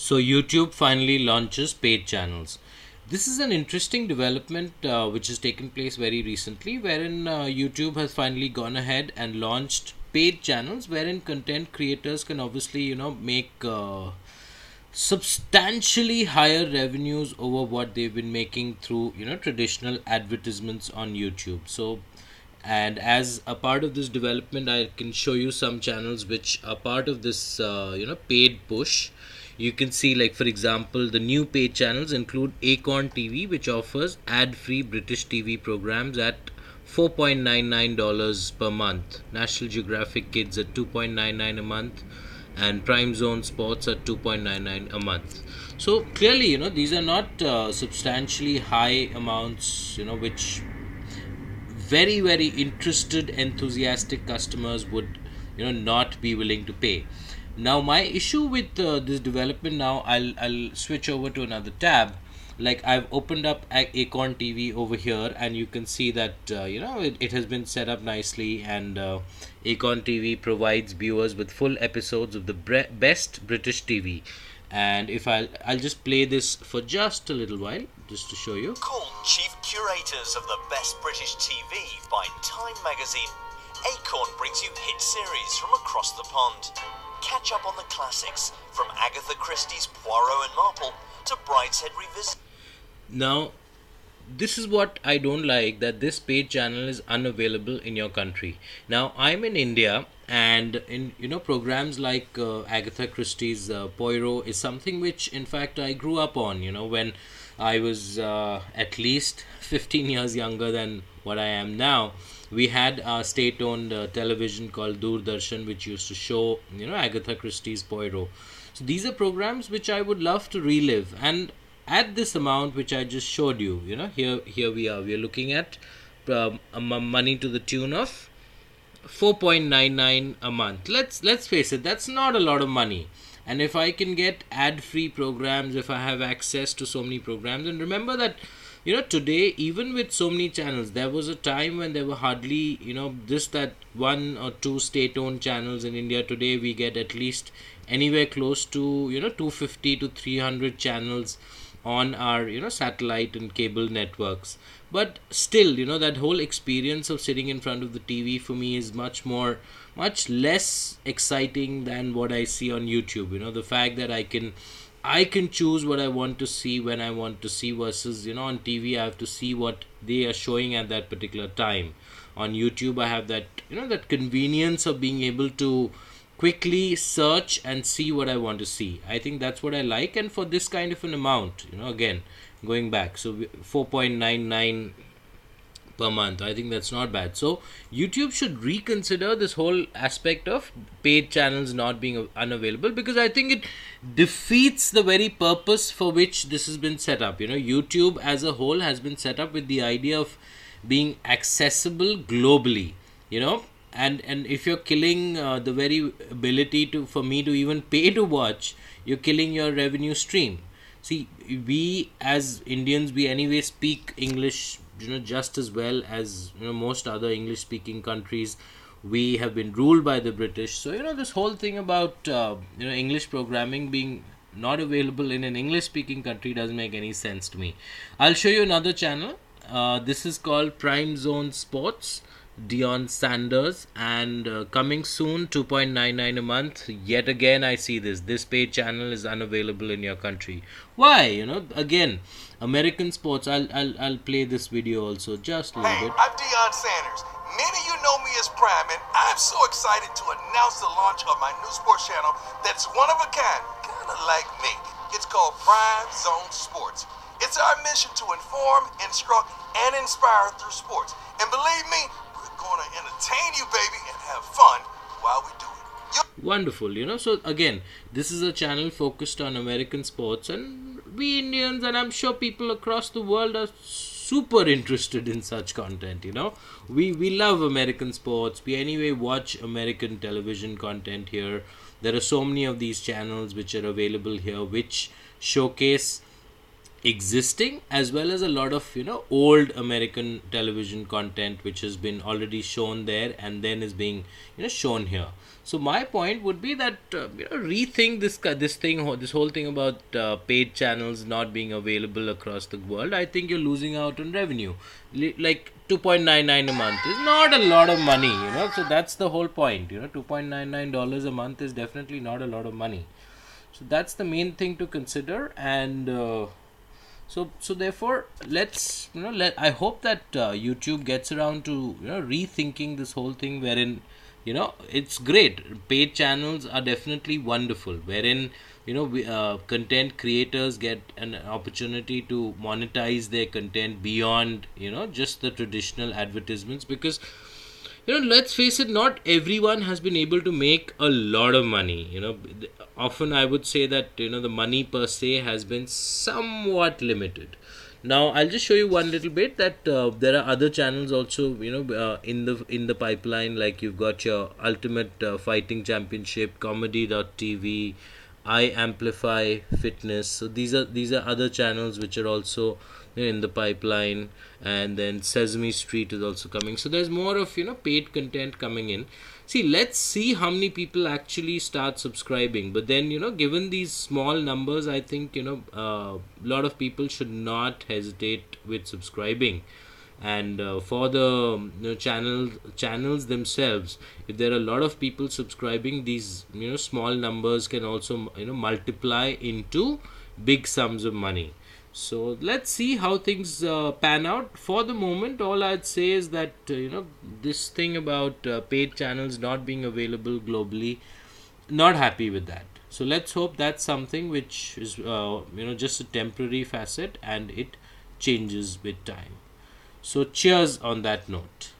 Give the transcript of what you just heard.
So YouTube finally launches paid channels. This is an interesting development which has taken place very recently, wherein YouTube has finally gone ahead and launched paid channels, wherein content creators can obviously make substantially higher revenues over what they've been making through traditional advertisements on YouTube. So, and as a part of this development, I can show you some channels which are part of this paid push. You can see, like, for example, the new paid channels include Acorn TV, which offers ad-free British TV programs at $4.99 per month, National Geographic Kids at $2.99 a month, and PrimeZone Sports at $2.99 a month. So clearly, these are not substantially high amounts, which very, very interested, enthusiastic customers would not be willing to pay. Now my issue with this development, now I'll switch over to another tab. Like, I've opened up Acorn TV over here, and you can see that it has been set up nicely, and Acorn TV provides viewers with full episodes of the best British TV. And if I'll just play this for just a little while, just to show you. Called Chief Curators of the Best British TV by Time Magazine, Acorn brings you hit series from across the pond. Catch up on the classics, from Agatha Christie's Poirot and Marple to Brideshead Revisited. Now, this is what I don't like, that this paid channel is unavailable in your country. Now, I'm in India, and in programs like Agatha Christie's Poirot is something which in fact I grew up on, when I was at least 15 years younger than what I am now. We had a state-owned television called Doordarshan, which used to show Agatha Christie's Poirot. So these are programs which I would love to relive, and at this amount which I just showed you, here we are looking at money to the tune of 4.99 a month. Let's face it, that's not a lot of money. And if I can get ad-free programs, if I have access to so many programs, and remember that today, even with so many channels, there was a time when there were hardly just that one or two state-owned channels in India. Today we get at least anywhere close to 250 to 300 channels on our satellite and cable networks. But still, that whole experience of sitting in front of the TV for me is much less exciting than what I see on YouTube. The fact that I can choose what I want to see when I want to see, versus on TV I have to see what they are showing at that particular time. On YouTube I have that that convenience of being able to quickly search and see what I want to see. I think that's what I like, and for this kind of an amount, again, going back, so 4.99 per month, I think that's not bad. So YouTube should reconsider this whole aspect of paid channels not being unavailable, because I think it defeats the very purpose for which this has been set up. YouTube as a whole has been set up with the idea of being accessible globally, and if you're killing the very ability for me to even pay to watch, you're killing your revenue stream. See, we as Indians, we anyway speak English just as well as most other English speaking countries. We have been ruled by the British, so this whole thing about English programming being not available in an English speaking country doesn't make any sense to me. I'll show you another channel. This is called PrimeZone Sports, Dion Sanders, and coming soon, 2.99 a month. Yet again I see this paid channel is unavailable in your country. Why? Again, American sports. I'll play this video also, just a little bit. I'm Dion Sanders. Many of you know me as Prime, and I'm so excited to announce the launch of my new sports channel that's one of a kind, kind of like me. It's called PrimeZone Sports. It's our mission to inform, instruct, and inspire through sports. And believe me, we're going to entertain you, baby, and have fun while we do it. Wonderful, so again, this is a channel focused on American sports, and we Indians, and I'm sure people across the world, are super interested in such content. We love American sports. We anyway watch American television content here. There are so many of these channels which are available here, which showcase existing, as well as a lot of old American television content which has been already shown there and then is being shown here. So my point would be that rethink this whole thing about paid channels not being available across the world. I think you're losing out on revenue. Like 2.99 a month is not a lot of money, so that's the whole point. $2.99 a month is definitely not a lot of money. So that's the main thing to consider. And so therefore, let's I hope that YouTube gets around to rethinking this whole thing, wherein it's great. Paid channels are definitely wonderful, wherein content creators get an opportunity to monetize their content beyond just the traditional advertisements, because let's face it, not everyone has been able to make a lot of money. Often I would say that the money per se has been somewhat limited. Now I'll just show you one little bit that there are other channels also in the pipeline. Like you've got your Ultimate Fighting Championship, Comedy.tv, iAmplify Fitness. So these are other channels which are also in the pipeline. And then Sesame Street is also coming. So there's more of paid content coming in. See, let's see how many people actually start subscribing. But then given these small numbers, I think a lot of people should not hesitate with subscribing. And for the channels themselves, if there are a lot of people subscribing, these small numbers can also multiply into big sums of money. So let's see how things pan out. For the moment, all I'd say is that this thing about paid channels not being available globally, not happy with that. So let's hope that's something which is just a temporary facet and it changes with time. So cheers on that note.